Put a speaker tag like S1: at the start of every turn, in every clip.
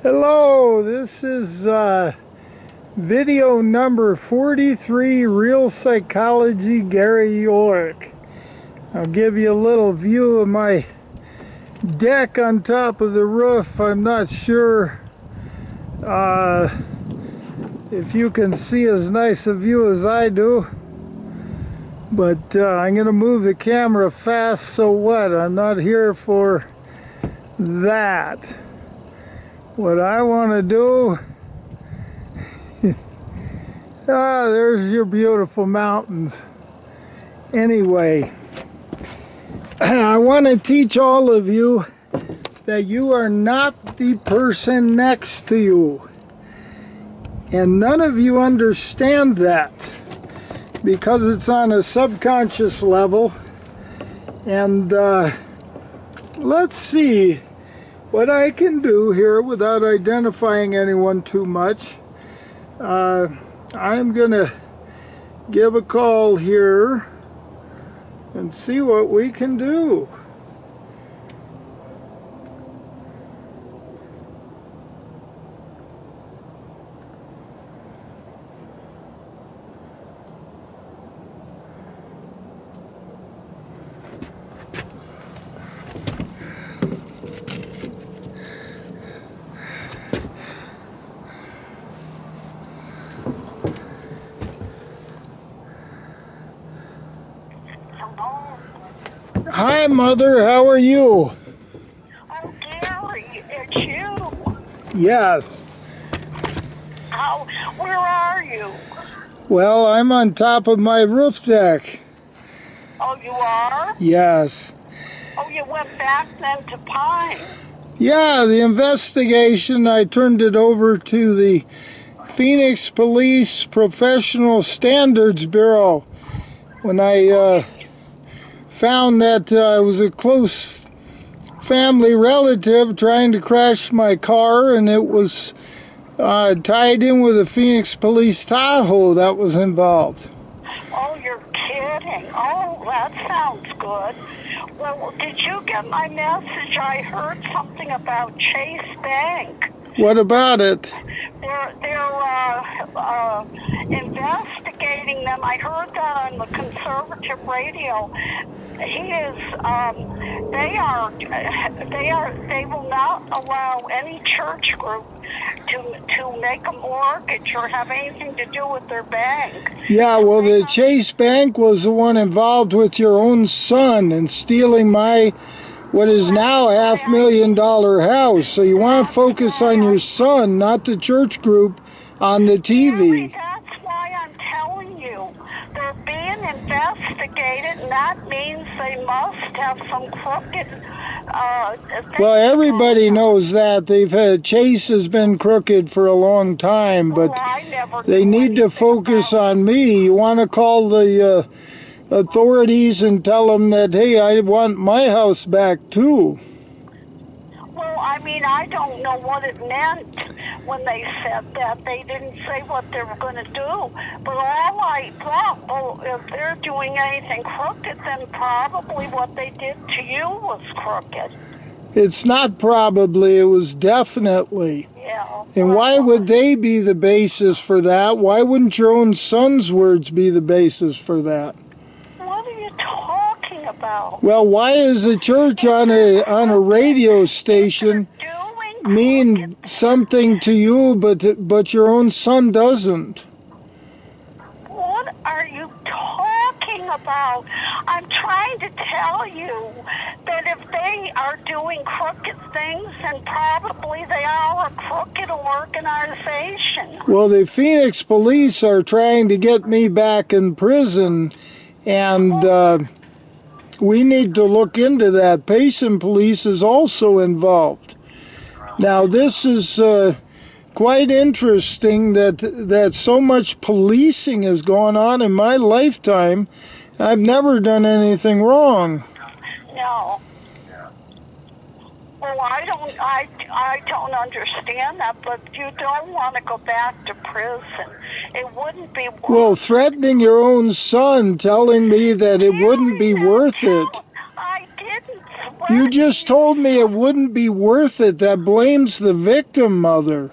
S1: Hello, this is video number 43, Real Psychology, Gary York. I'll give you a little view of my deck on top of the roof. I'm not sure if you can see as nice a view as I do, but I'm going to move the camera fast, so what? I'm not here for that. What I want to do, there's your beautiful mountains. Anyway, I want to teach all of you that you are not the person next to you. And none of you understand that because it's on a subconscious level. And let's see what I can do here without identifying anyone too much. I'm gonna give a call here and see what we can do. Hi, Mother. How are you?
S2: Oh, Gary, it's you.
S1: Yes.
S2: Where are you?
S1: Well, I'm on top of my roof deck.
S2: Oh, you are?
S1: Yes.
S2: Oh, you went back then to Pine.
S1: Yeah, the investigation, I turned it over to the Phoenix Police Professional Standards Bureau when I found that I was a close family relative trying to crash my car, and it was tied in with a Phoenix Police Tahoe that was involved.
S2: Oh, you're kidding. Oh, that sounds good. Well, did you get my message? I heard something about Chase Bank.
S1: What about it?
S2: They're investigating them. I heard that on the conservative radio. They will not allow any church group to make a mortgage or have anything to do with their bank.
S1: Yeah, well, the Chase Bank was the one involved with your own son and stealing my, what is now a $500,000 house. So you want to focus on your son, not the church group on the TV.
S2: That's why I'm telling you. They're being investigated, and that means they must have some crooked
S1: well, everybody knows that. Chase has been crooked for a long time, but they need to focus on me. You want to call the authorities and tell them that, hey, I want my house back too.
S2: Well, I mean, I don't know what it meant when they said that. They didn't say what they were going to do. But all I thought, well, if they're doing anything crooked, then probably what they did to you was crooked.
S1: It's not probably, it was definitely.
S2: Yeah.
S1: And why would they be the basis for that? Why wouldn't your own son's words be the basis for that?
S2: What are you talking about?
S1: Well, why is a church on a radio station mean something to you, but your own son doesn't?
S2: What are you talking about? I'm trying to tell you that if they are doing crooked things, then probably they are a crooked organization.
S1: Well, the Phoenix police are trying to get me back in prison, and we need to look into that. Payson Police is also involved. Now, this is quite interesting that so much policing has gone on in my lifetime. I've never done anything wrong.
S2: No. Well, I don't understand that, but you don't want to go back to prison. It wouldn't be worth it.
S1: Well, threatening your own son, telling me that it wouldn't be worth it.
S2: I didn't
S1: You just told me it wouldn't be worth it. That blames the victim, Mother.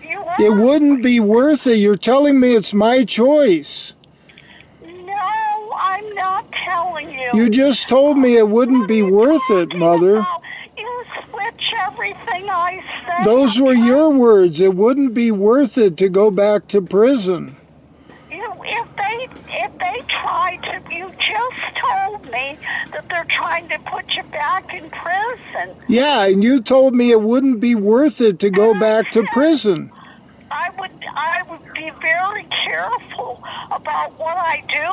S1: It wouldn't be worth it. You're telling me it's my choice.
S2: No, I'm not telling you.
S1: You just told me it wouldn't be worth it, Mother.
S2: You switch everything I said.
S1: Those were your words. It wouldn't be worth it to go back to prison.
S2: If they try to, you just told me that they're trying to put you back in prison.
S1: Yeah, and you told me it wouldn't be worth it to go back to prison.
S2: I would be very careful about what I do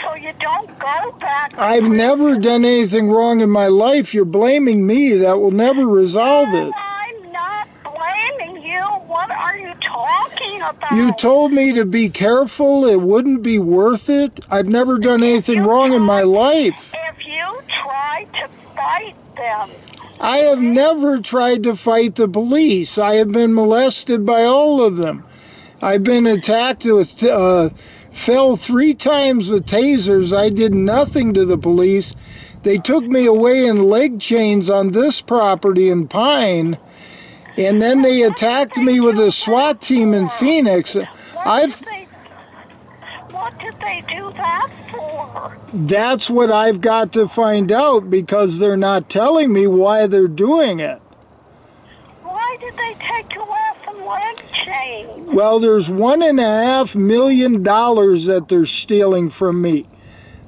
S2: so you don't go back to
S1: I've
S2: prison.
S1: never done anything wrong in my life. You're blaming me. That will never resolve it.
S2: I'm not blaming you. What are you talking about?
S1: You told me to be careful. It wouldn't be worth it. I've never done anything wrong in my life.
S2: If you try to fight them.
S1: I have never tried to fight the police. I have been molested by all of them. I've been attacked with, fell 3 times with tasers. I did nothing to the police. They took me away in leg chains on this property in Pine, and then they attacked me with a SWAT team in Phoenix.
S2: What did they do that for?
S1: That's what I've got to find out, because they're not telling me why they're doing it.
S2: Why did they take you off in leg chains?
S1: Well, there's $1.5 million that they're stealing from me.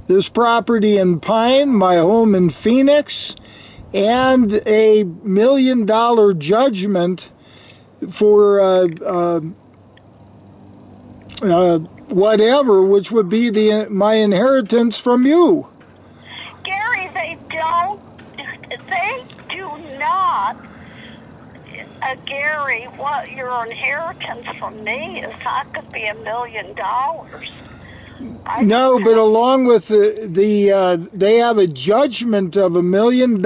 S1: This property in Pine, my home in Phoenix, and a $1 million judgment for whatever, which would be my inheritance from you.
S2: Gary, they do not. Gary, what your inheritance from me is not going to be $1 million.
S1: No, but along with they have a judgment of $1 million.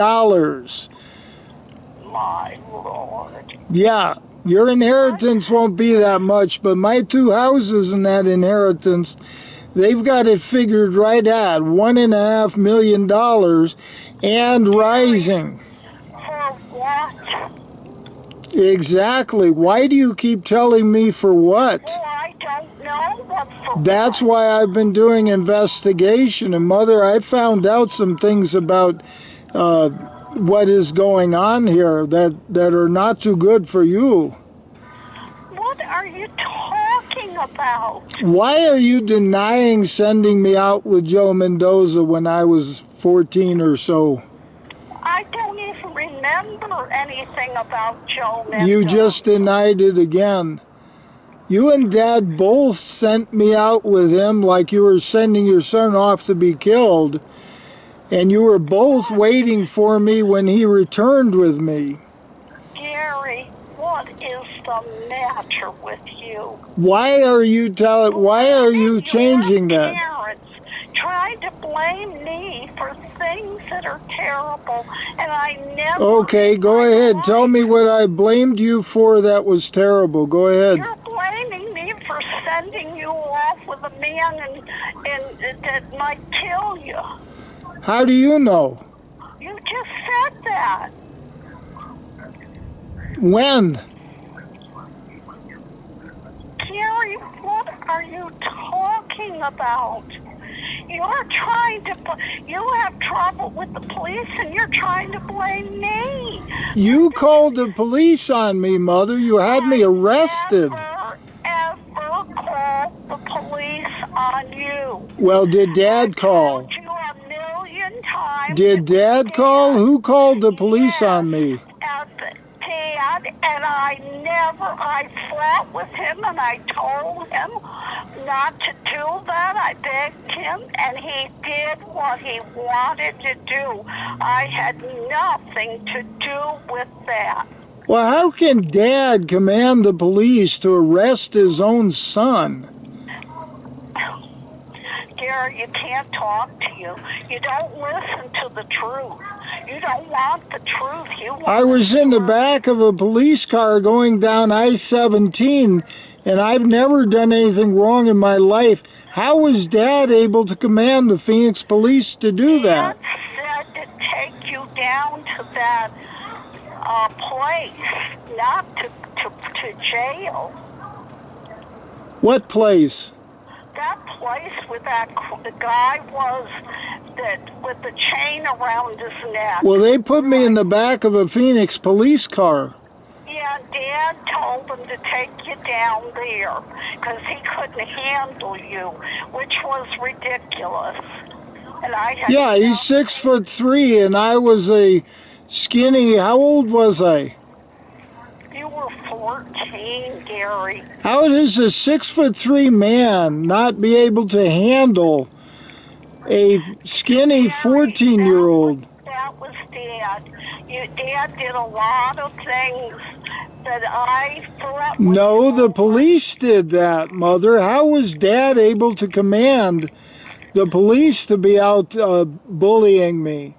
S2: My Lord.
S1: Yeah, your inheritance won't be that much, but my 2 houses in that inheritance, they've got it figured right at $1.5 million and rising.
S2: For what?
S1: Exactly. Why do you keep telling me for what?
S2: Well, I don't know what for.
S1: That's why I've been doing investigation. And Mother, I found out some things about what is going on here that are not too good for you.
S2: What are you talking about?
S1: Why are you denying sending me out with Joe Mendoza when I was 14 or so?
S2: I don't even remember anything about Joe Mendoza.
S1: You just denied it again. You and Dad both sent me out with him like you were sending your son off to be killed. And you were both waiting for me when he returned with me.
S2: Gary, what is the matter with you?
S1: Why are you changing that?
S2: Parents trying to blame me for things that are terrible, and I never.
S1: Okay, go ahead. Tell me what I blamed you for that was terrible. Go ahead.
S2: You're blaming me for sending you off with a man and that might kill you.
S1: How do you know?
S2: You just said that.
S1: When?
S2: Gary, what are you talking about? You're trying to, you have trouble with the police and you're trying to blame me.
S1: You called the police on me, Mother. You had me arrested.
S2: I never called the police on you.
S1: Well, did Dad call?
S2: I told you a million times.
S1: Did Dad call? Who called the police on me?
S2: Dad, and I fought with him and I told him not to do that. I begged him and he did what he wanted to do. I had nothing to do with that.
S1: Well, how can Dad command the police to arrest his own son?
S2: Gary, you can't talk to you. You don't listen to the truth. You don't want the truth.
S1: I was in the back of a police car going down I-17, and I've never done anything wrong in my life. How was Dad able to command the Phoenix police to do that?
S2: Dad said to take you down to to that place, not to jail.
S1: What place?
S2: That place where the guy was that with the chain around his neck.
S1: Well, they put me in the back of a Phoenix police car.
S2: Yeah, Dad told him to take you down there because he couldn't handle you, which was ridiculous. And I had
S1: Yeah, he's 6'3", and I was a skinny. How old was I?
S2: You were 14, Gary.
S1: How does a 6'3" man not be able to handle a skinny 14-year-old?
S2: That was Dad. Dad did a lot of things that I thought.
S1: No, the police did that, Mother. How was Dad able to command the police to be out bullying me?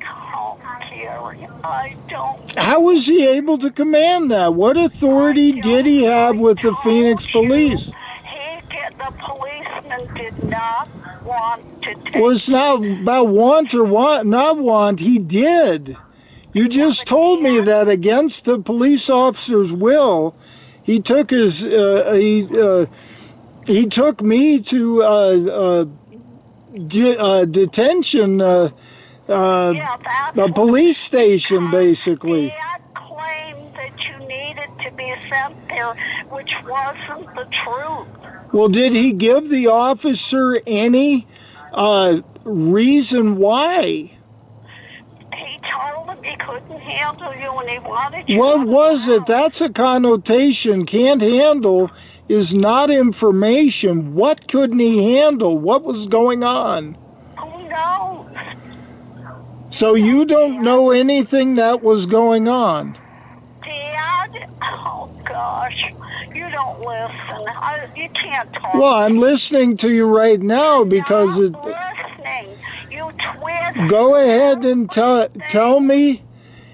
S2: Oh, Gary, I don't.
S1: How was he able to command that? What authority did he have with the Phoenix police?
S2: The policeman did not want to take.
S1: Well, it's not about want or not want. He did. You just told me that against the police officer's will, he took his he took me to detention, a police station, basically.
S2: Dad claimed that you needed to be sent there, which wasn't the truth.
S1: Well, did he give the officer any reason why?
S2: He told him he couldn't handle you and he wanted you.
S1: What was it? That's a connotation. Can't handle is not information. What couldn't he handle? What was going on?
S2: Who knows?
S1: So you don't know anything that was going on?
S2: Dad? Oh, gosh. You don't listen. You can't talk.
S1: Well, I'm listening to you right now because it.
S2: Not listening. You twist.
S1: Go ahead and tell me.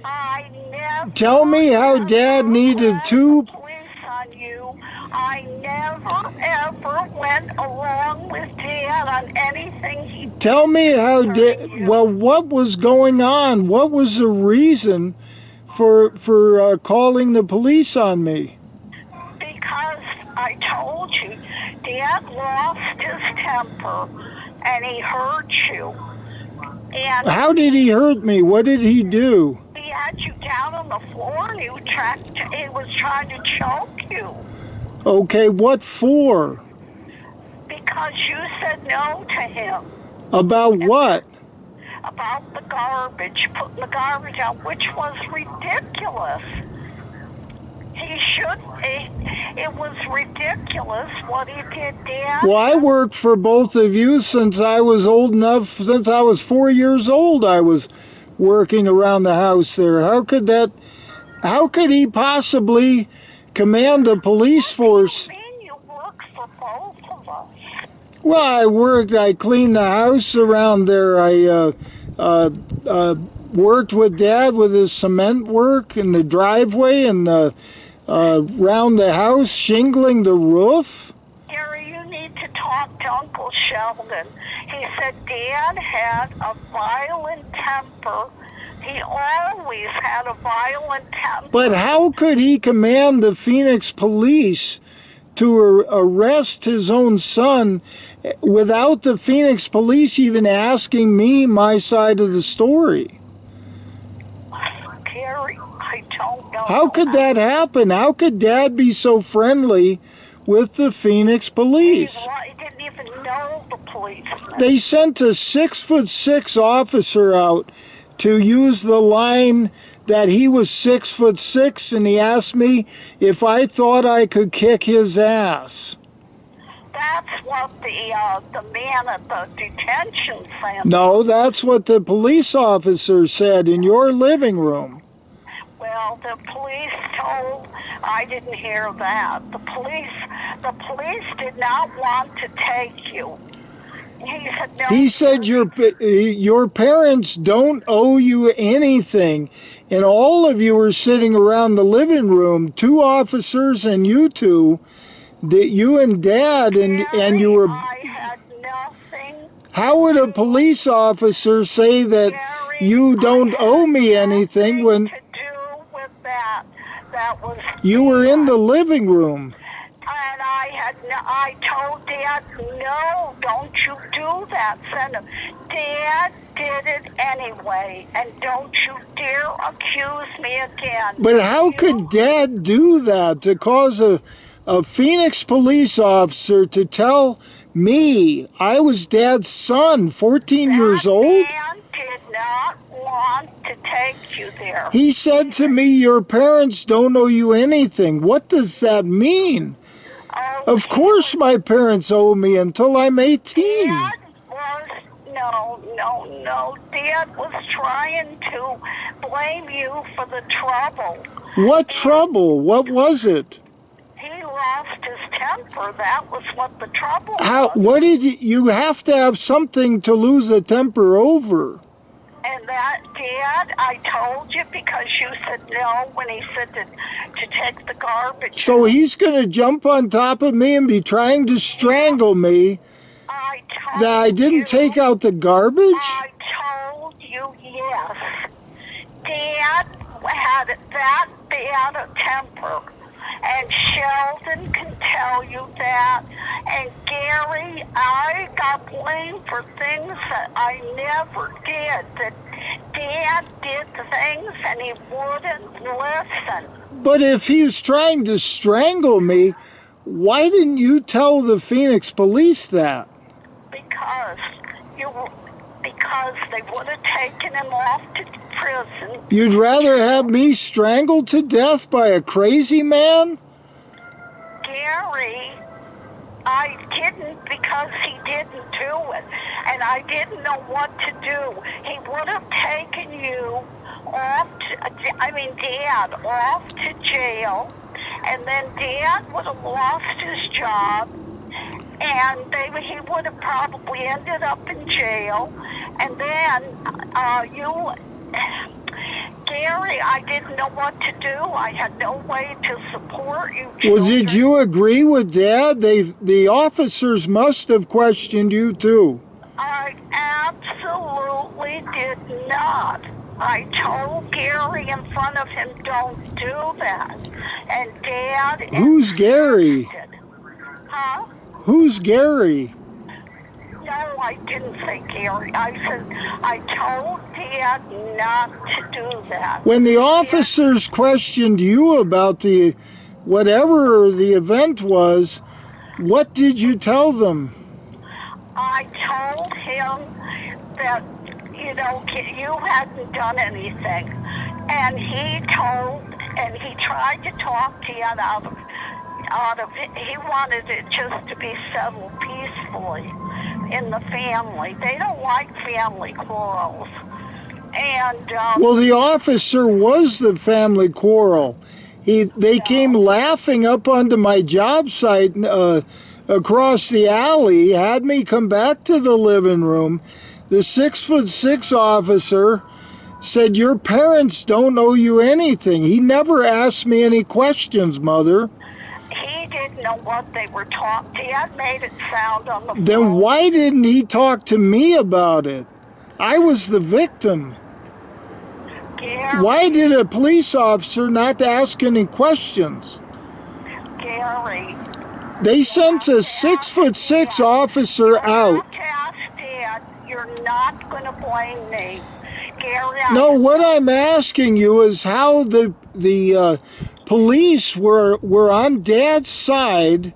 S2: I never.
S1: Tell me how Dad needed two.
S2: Police on you. I never ever went along with Dad on anything he did.
S1: Tell me how Dad. Well, what was going on? What was the reason for calling the police on me?
S2: Because I told you, Dad lost his temper and he hurt you. And
S1: How did he hurt me? What did he do?
S2: he had you down on the floor and he was trying to choke you.
S1: Okay, what for?
S2: Because you said no to him
S1: About what?
S2: about the garbage, putting the garbage out, which was ridiculous. It was ridiculous what he did, Dad.
S1: Well, I worked for both of you since I was old enough. Since I was 4 years old, I was working around the house there. How could he possibly command a police force?
S2: I mean, you worked for both of us.
S1: Well, I cleaned the house around there. I worked with Dad with his cement work in the driveway and around the house, shingling the roof.
S2: Gary, you need to talk to Uncle Sheldon. He said Dad had a violent temper. He always had a violent temper.
S1: But how could he command the Phoenix police to arrest his own son without the Phoenix police even asking me my side of the story?
S2: Gary, I don't know.
S1: How could that happen? How could Dad be so friendly with the Phoenix police?
S2: He didn't even know the policeman.
S1: They sent a 6'6" officer out to use the line that he was 6'6", and he asked me if I thought I could kick his ass.
S2: That's what the man at the detention center.
S1: No, that's what the police officer said in your living room.
S2: Well, the police told. I didn't hear that. The police did not want to take you. He said no.
S1: He said your parents don't owe you anything, and all of you were sitting around the living room, two officers and you two, you and Dad, and you were.
S2: I had nothing.
S1: How would a police officer say that you don't owe me anything when
S2: to do with that. That was
S1: you were in the living room.
S2: and I told Dad, no, don't you do that. Send him. Dad did it anyway, and don't you dare accuse me again.
S1: But how could Dad do that to cause a Phoenix police officer to tell me I was Dad's son, 14 years old?
S2: Man did not want to take you there.
S1: He said to me, your parents don't owe you anything. What does that mean?
S2: Oh,
S1: Of course my parents owe me until I'm 18.
S2: Dad was, no. Dad was trying to blame you for the trouble.
S1: What trouble? What was it?
S2: He lost his temper. That was what the trouble
S1: How?
S2: was.
S1: What did you have to have something to lose a temper over?
S2: And that, Dad, I told you because you said no when he said to take the garbage.
S1: So he's going to jump on top of me and be trying to strangle me
S2: I told
S1: that I didn't
S2: you,
S1: take out the garbage?
S2: I told you yes. Dad had that bad a temper. And Sheldon can tell you that. And Gary, I got blamed for things that I never did. That Dad did things and he wouldn't listen.
S1: But if he was trying to strangle me, why didn't you tell the Phoenix police that?
S2: Because they would have taken him off to prison.
S1: You'd rather have me strangled to death by a crazy man?
S2: Gary, I didn't because he didn't do it. And I didn't know what to do. He would have taken you off Dad off to jail. And then Dad would have lost his job. And he would have probably ended up in jail. And then Gary, I didn't know what to do. I had no way to support you children.
S1: Well, did you agree with Dad? The officers must have questioned you too.
S2: I absolutely did not. I told Gary in front of him, don't do that. And Dad...
S1: Who's Gary?
S2: Huh?
S1: Who's Gary?
S2: No, I didn't say Gary. I said, I told Dad not to do that.
S1: When the officers questioned you about whatever the event was, what did you tell them?
S2: I told him that, you hadn't done anything. And he tried to talk Dad out of it. He wanted it just to be settled peacefully in the family. They don't like family quarrels. And
S1: well, the officer was the family quarrel. They came laughing up onto my job site across the alley, had me come back to the living room. The 6'6" officer said, your parents don't owe you anything. He never asked me any questions, Mother.
S2: He didn't know what they were talking. Dad made it sound on the phone.
S1: Then why didn't he talk to me about it? I was the victim.
S2: Gary,
S1: Why did a police officer not ask any questions?
S2: Gary.
S1: They sent a 6'6" officer out.
S2: Dad, you're not going to blame me. Gary,
S1: No, what I'm asking you is how the police were on Dad's side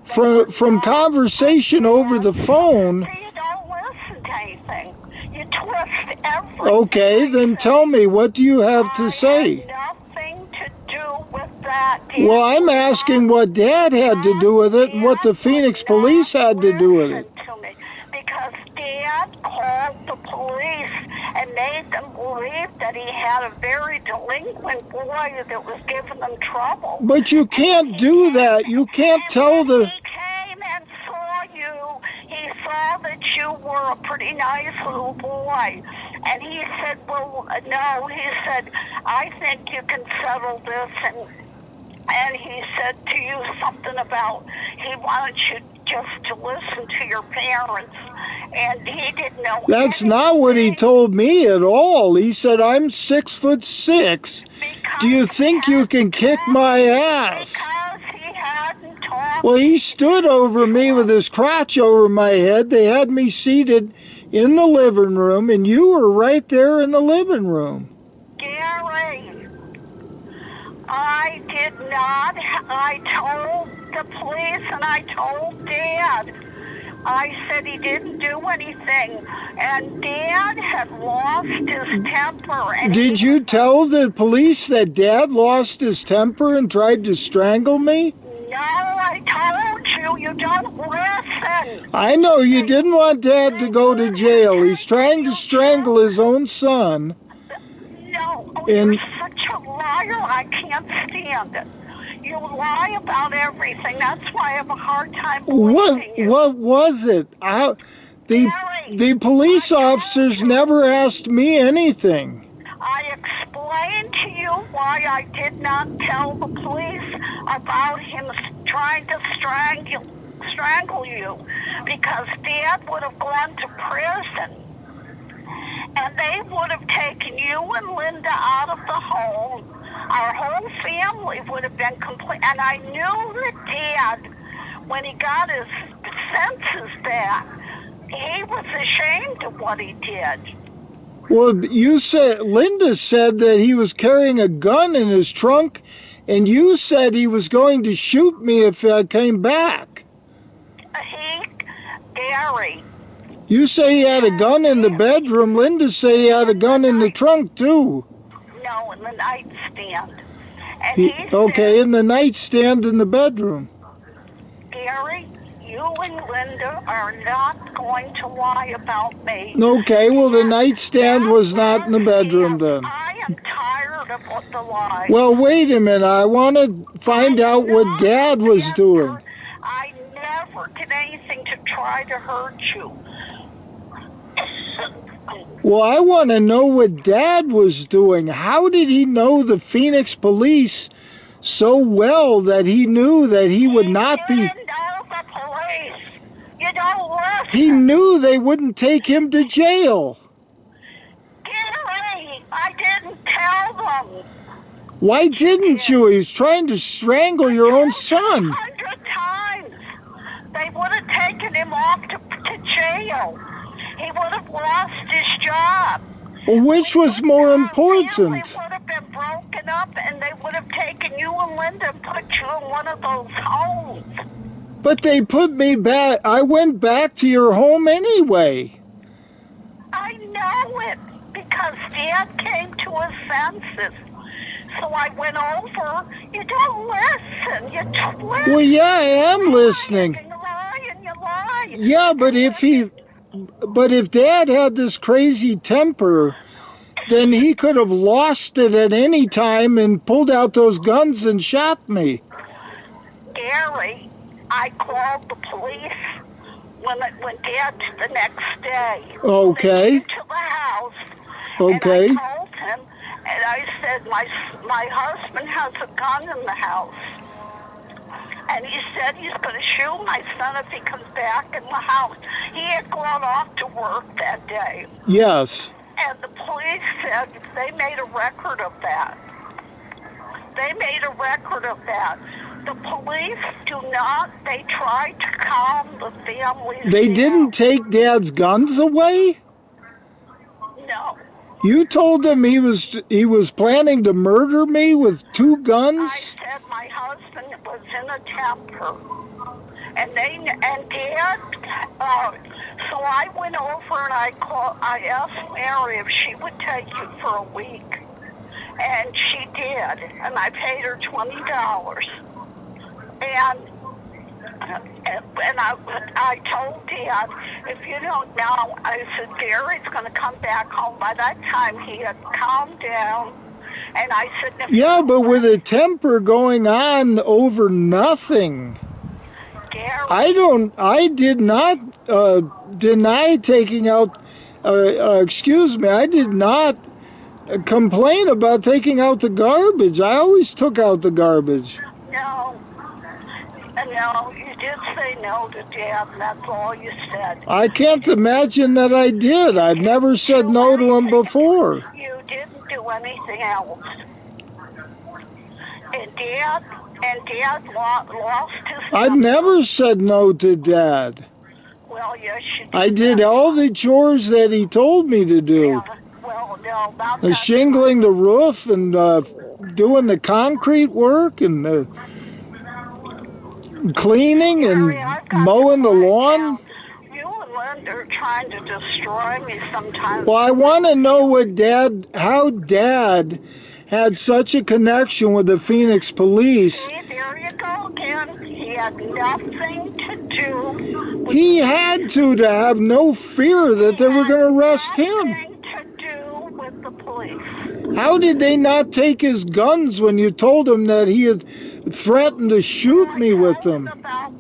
S1: from conversation over the phone.
S2: You don't listen to anything. You twist everything.
S1: Okay, then tell me, what do you have to say?
S2: Nothing to do with that.
S1: Well, I'm asking what Dad had to do with it and what the Phoenix police had to do with it.
S2: To me, because Dad called the police and made them believe that he had a very delinquent boy that was giving them trouble.
S1: But you can't do that. You can't tell the...
S2: He came and saw you. He saw that you were a pretty nice little boy. And he said, well, no, he said, I think you can settle this. And he said to you something about he wanted you just to listen to your parents. and he didn't know.
S1: That's not what he told me at all. He said, I'm 6'6". Do you think you can kick my ass?
S2: Because he hadn't talked.
S1: Well, he stood over me with his crotch over my head. They had me seated in the living room, and you were right there in the living room.
S2: Gary, I did not. I told the police and I told Dad. I said he didn't do anything, and Dad had lost his temper. And
S1: Did you tell the police that Dad lost his temper and tried to strangle me?
S2: No, I told you. You don't listen.
S1: I know you didn't want Dad to go to jail. He's trying to strangle his own son.
S2: No,
S1: And-
S2: you're such a liar. I can't stand it. You lie about everything. That's why I have a hard time believing you.
S1: What was it? The police officers never asked me anything.
S2: I explained to you why I did not tell the police about him trying to strangle you, because Dad would have gone to prison, and they would have taken you and Linda out of the home. Our whole family would have been complete. And I knew that Dad, when he got his senses back, he was ashamed of what he did.
S1: Well, Linda said that he was carrying a gun in his trunk, and you said he was going to shoot me if I came back.
S2: Gary.
S1: You say he had a gun in the bedroom. Linda said he had a gun in the trunk, too.
S2: No, in the nightstand. And he
S1: Okay,
S2: said,
S1: in the nightstand in the bedroom.
S2: Gary, you and Linda are not going to lie about me.
S1: Okay, well, the nightstand was not in the bedroom then.
S2: I am tired of the lies.
S1: Well, wait a minute. I want to find out what Dad was doing.
S2: I never did anything to try to hurt you.
S1: Well, I want to know what Dad was doing. How did he know the Phoenix police so well that he knew that he would not be...
S2: You didn't know the police. You don't listen.
S1: He knew they wouldn't take him to jail.
S2: Gary, I didn't tell them.
S1: Why didn't you? He was trying to strangle your own son.
S2: 100 times. They would have taken him off to jail. He would have lost his job.
S1: Well, which was more
S2: Our
S1: important?
S2: family would have been broken up, and they would have taken you and Linda and put you in one of those homes.
S1: But they put me back. I went back to your home anyway.
S2: I know it, because Dad came to his senses. So I went over. You don't listen. You don't listen.
S1: Well, yeah, I am listening.
S2: You lie and you lie.
S1: Yeah, but if Dad had this crazy temper, then he could have lost it at any time and pulled out those guns and shot me.
S2: Gary, I called the police when Dad the next day.
S1: Okay.
S2: They came to the house.
S1: Okay.
S2: And I told him, and I said, my husband has a gun in the house. And he said he's going to shoot my son if he comes back in the house. He had gone off to work that day.
S1: Yes.
S2: And the police said they made a record of that. They made a record of that. The police they tried to calm the families
S1: They
S2: down.
S1: didn't take Dad's guns away?
S2: No.
S1: You told them he was planning to murder me with two
S2: I
S1: guns?
S2: said my husband was in a temper. And Dad, so I went over and I asked Mary if she would take you for a week. And she did. And I paid her $20. And I told Dad, if you don't know, I said, Gary's going to come back home. By that time, he had calmed down. And I said,
S1: Yeah, but with a temper going on over nothing.
S2: Gary,
S1: I did not deny taking out, excuse me, I did not complain about taking out the garbage. I always took out the garbage.
S2: no. No, you did say no to Dad, and that's all you said.
S1: I can't imagine that I did. I've never said no to him before.
S2: You didn't do anything else. And Dad lost his...
S1: I've never said no to Dad.
S2: Well, yes, you did.
S1: I did all the chores that he told me to do.
S2: Yeah, well, no, about
S1: The
S2: that...
S1: shingling the roof and doing the concrete work and cleaning and
S2: Gary, I've got
S1: mowing
S2: to
S1: the
S2: find
S1: lawn.
S2: out. You and Linda are trying to destroy me sometimes.
S1: Well, I want to know how Dad had such a connection with the Phoenix police.
S2: See, there you go again. He had nothing to do with...
S1: He had to have no fear that they were going to arrest him.
S2: Nothing to do with the police.
S1: How did they not take his guns when you told him that he had threatened to shoot me with them?
S2: About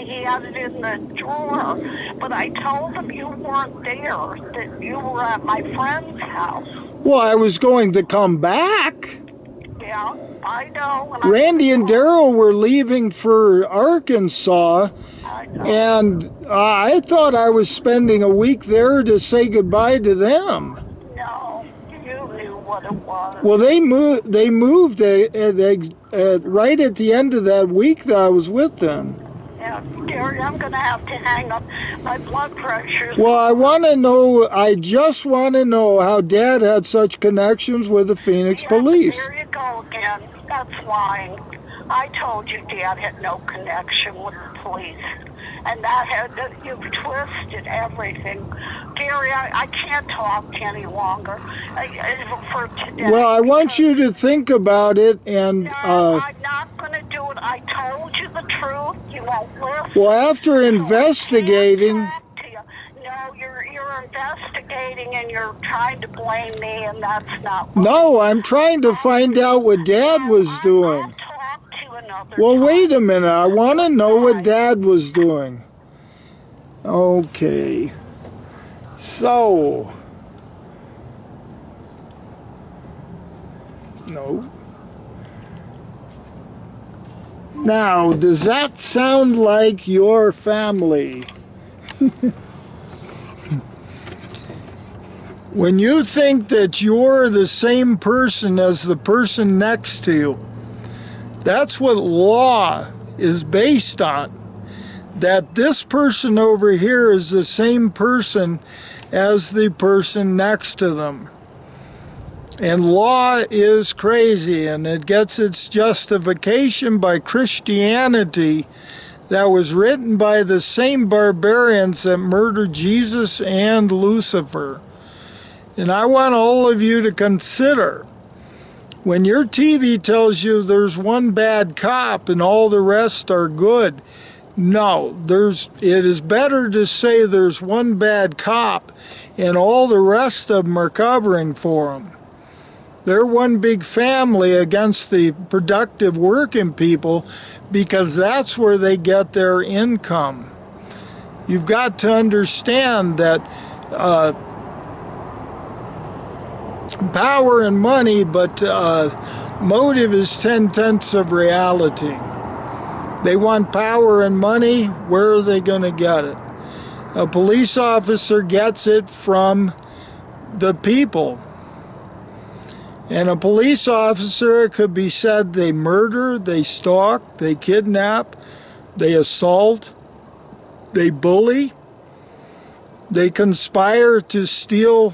S2: he had it in the drawer, but I told him you weren't there, that you were at my friend's house.
S1: Well, I was going to come back.
S2: Yeah, I know.
S1: Randy and Daryl were leaving for Arkansas,
S2: I know.
S1: and I thought I was spending a week there to say goodbye to them.
S2: No, you knew what it was.
S1: Well, they moved right at the end of that week that I was with them.
S2: Yeah, Gary, I'm going to have to hang up. My blood pressure's...
S1: Well, I just want to know how Dad had such connections with the Phoenix
S2: Yeah,
S1: police.
S2: There you go again. That's lying. I told you Dad had no connection with the police. And you've twisted everything. Gary, I can't talk any longer for today.
S1: Well, I want you to think about it and...
S2: No, I'm not going to do it. I told you the truth. You won't listen.
S1: well, after investigating...
S2: I can't talk to you. No, you're investigating and you're trying to blame me, and that's not what...
S1: No, I'm trying to find out what Dad was
S2: I'll
S1: doing.
S2: talk to you another
S1: Well,
S2: time.
S1: wait a minute. I want to know what Dad was doing. Okay. So... No. Now, does that sound like your family? When you think that you're the same person as the person next to you, that's what law is based on. That this person over here is the same person as the person next to them. And law is crazy, and it gets its justification by Christianity that was written by the same barbarians that murdered Jesus and Lucifer. And I want all of you to consider, when your TV tells you there's one bad cop and all the rest are good, no, it is better to say there's one bad cop and all the rest of them are covering for him. They're one big family against the productive working people because that's where they get their income. You've got to understand that power and money, but motive is 10/10 of reality. They want power and money. Where are they going to get it? A police officer gets it from the people. And a police officer, it could be said they murder, they stalk, they kidnap, they assault, they bully, they conspire to steal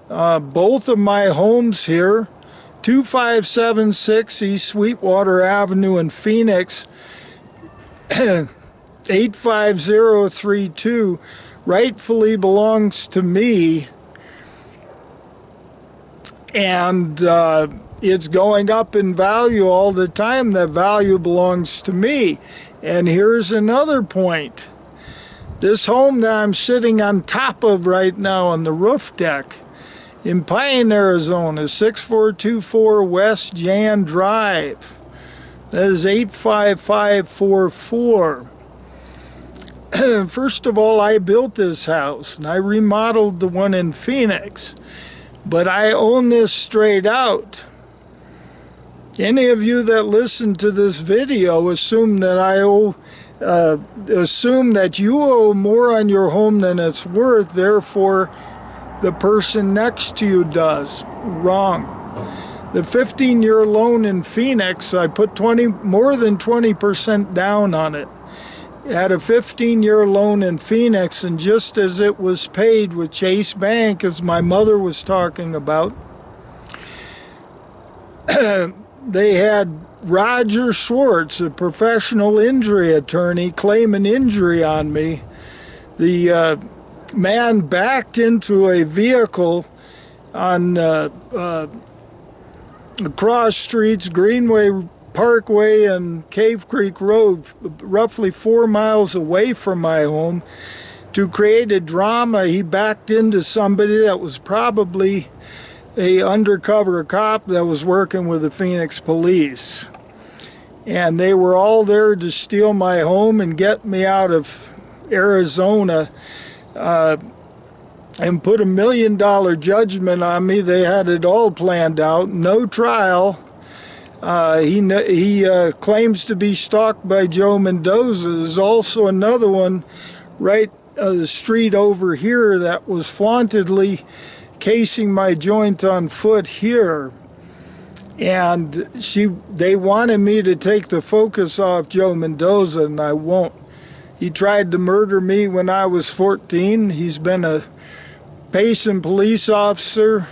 S1: both of my homes here, 2576 East Sweetwater Avenue in Phoenix, 85032, rightfully belongs to me. And it's going up in value all the time. That value belongs to me. And here's another point. This home that I'm sitting on top of right now on the roof deck in Pine, Arizona, 6424 West Jan Drive. That is 85544. First of all, I built this house and I remodeled the one in Phoenix. But I own this straight out. Any of you that listen to this video assume that assume that you owe more on your home than it's worth, therefore the person next to you does. Wrong. The 15-year loan in Phoenix, I put more than 20% down on it. I had a 15-year loan in Phoenix, and just as it was paid with Chase Bank, as my mother was talking about, they had Roger Schwartz, a professional injury attorney, claim an injury on me. The man backed into a vehicle on across streets, Greenway Parkway and Cave Creek Road, roughly 4 miles away from my home. To create a drama, he backed into somebody that was probably a undercover cop that was working with the Phoenix police. And they were all there to steal my home and get me out of Arizona and put $1 million judgment on me. They had it all planned out, no trial. He claims to be stalked by Joe Mendoza. There's also another one right the street over here that was flauntedly casing my joint on foot here. And they wanted me to take the focus off Joe Mendoza, and I won't. He tried to murder me when I was 14. He's been a Payson police officer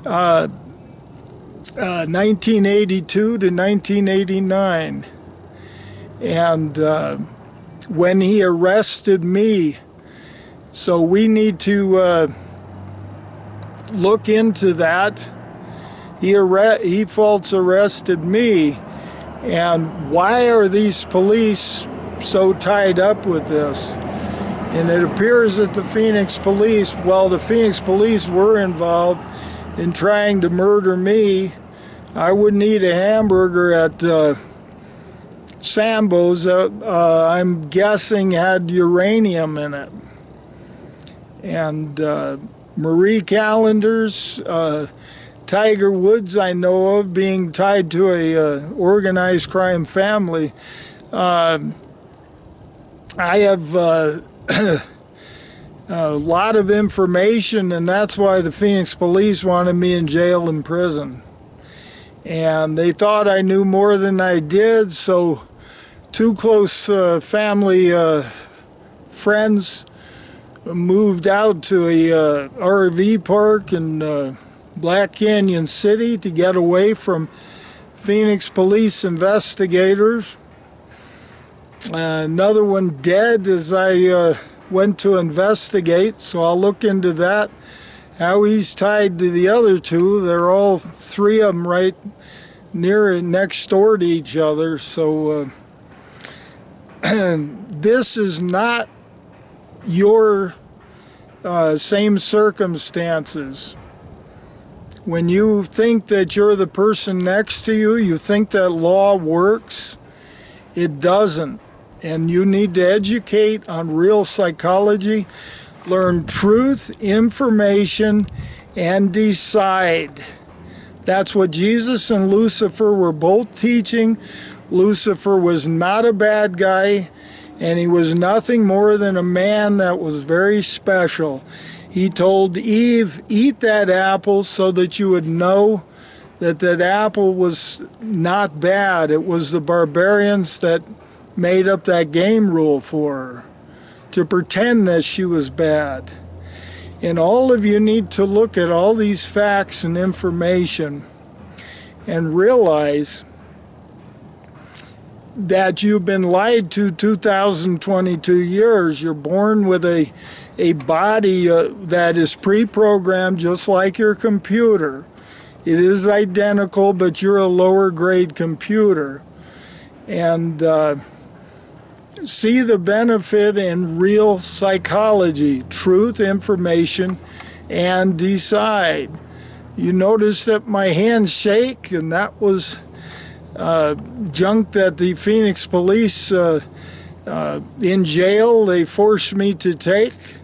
S1: 1982 to 1989. And when he arrested me, so we need to look into that. He false arrested me, and why are these police so tied up with this? And it appears that the Phoenix police were involved in trying to murder me. I wouldn't eat a hamburger at Sambo's that I'm guessing had uranium in it. And Marie Callender's, Tiger Woods I know of being tied to a organized crime family. I have a lot of information, and that's why the Phoenix police wanted me in jail and prison. And they thought I knew more than I did, so two close family friends moved out to a RV park in Black Canyon City to get away from Phoenix police investigators. Another one dead as I went to investigate, so I'll look into that. How he's tied to the other two. They're all three of them right next door to each other. So this is not your same circumstances. When you think that you're the person next to you, you think that law works. It doesn't. And you need to educate on real psychology, learn truth, information, and decide. That's what Jesus and Lucifer were both teaching. Lucifer was not a bad guy, and he was nothing more than a man that was very special. He told Eve, eat that apple so that you would know that that apple was not bad. It was the barbarians that made up that game rule for her, to pretend that she was bad. And all of you need to look at all these facts and information and realize that you've been lied to 2022 years. You're born with a body that is pre-programmed just like your computer. It is identical, but you're a lower grade computer. And see the benefit in real psychology, truth, information, and decide. You notice that my hands shake, and that was junk that the Phoenix police in jail, they forced me to take.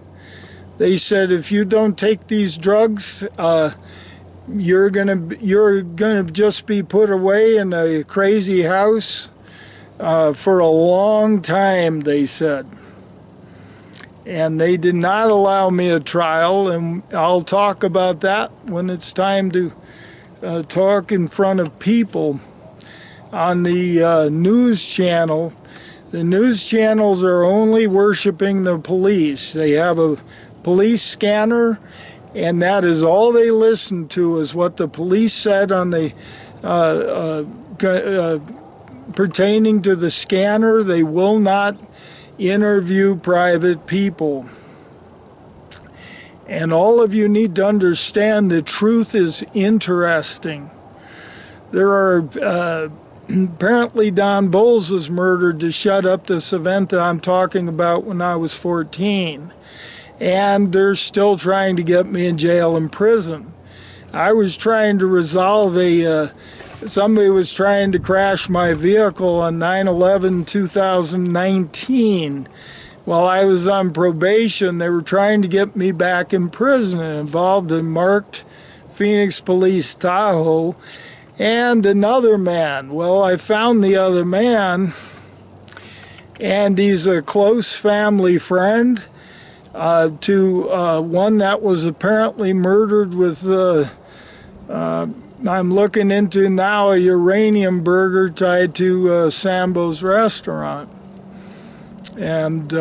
S1: They said, if you don't take these drugs, you're gonna just be put away in a crazy house for a long time, they said. And they did not allow me a trial, and I'll talk about that when it's time to talk in front of people on the news channel. The news channels are only worshiping the police. They have a police scanner, and that is all they listen to, is what the police said on the pertaining to the scanner. They will not interview private people. And all of you need to understand the truth is interesting. There are apparently Don Bowles was murdered to shut up this event that I'm talking about when I was 14. And they're still trying to get me in jail and prison. I was trying to resolve somebody was trying to crash my vehicle on 9/11/2019. While I was on probation, they were trying to get me back in prison. It involved a marked Phoenix Police Tahoe and another man. Well, I found the other man, and he's a close family friend to one that was apparently murdered with, I'm looking into now, a uranium burger tied to Sambo's restaurant. And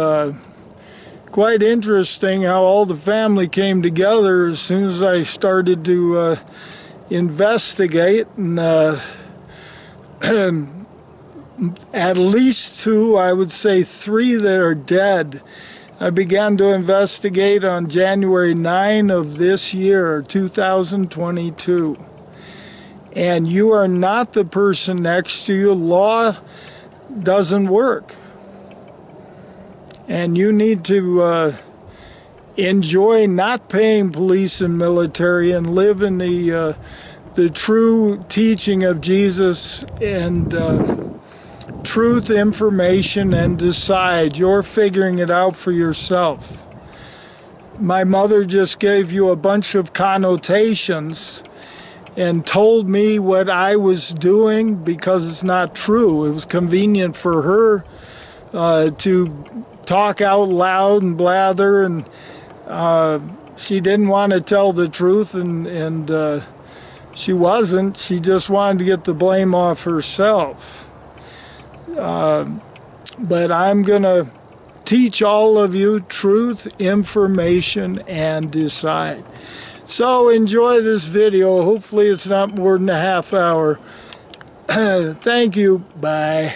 S1: quite interesting how all the family came together as soon as I started to investigate, and at least 2, I would say 3 that are dead. I began to investigate on January 9 of this year, 2022. And you are not the person next to you. Law doesn't work. And you need to enjoy not paying police and military and live in the true teaching of Jesus and truth, information, and decide. You're figuring it out for yourself. My mother just gave you a bunch of connotations and told me what I was doing because it's not true. It was convenient for her to talk out loud and blather, and she didn't want to tell the truth, and she wasn't. She just wanted to get the blame off herself. But I'm going to teach all of you truth, information, and decide. So enjoy this video. Hopefully it's not more than a half hour. Thank you. Bye.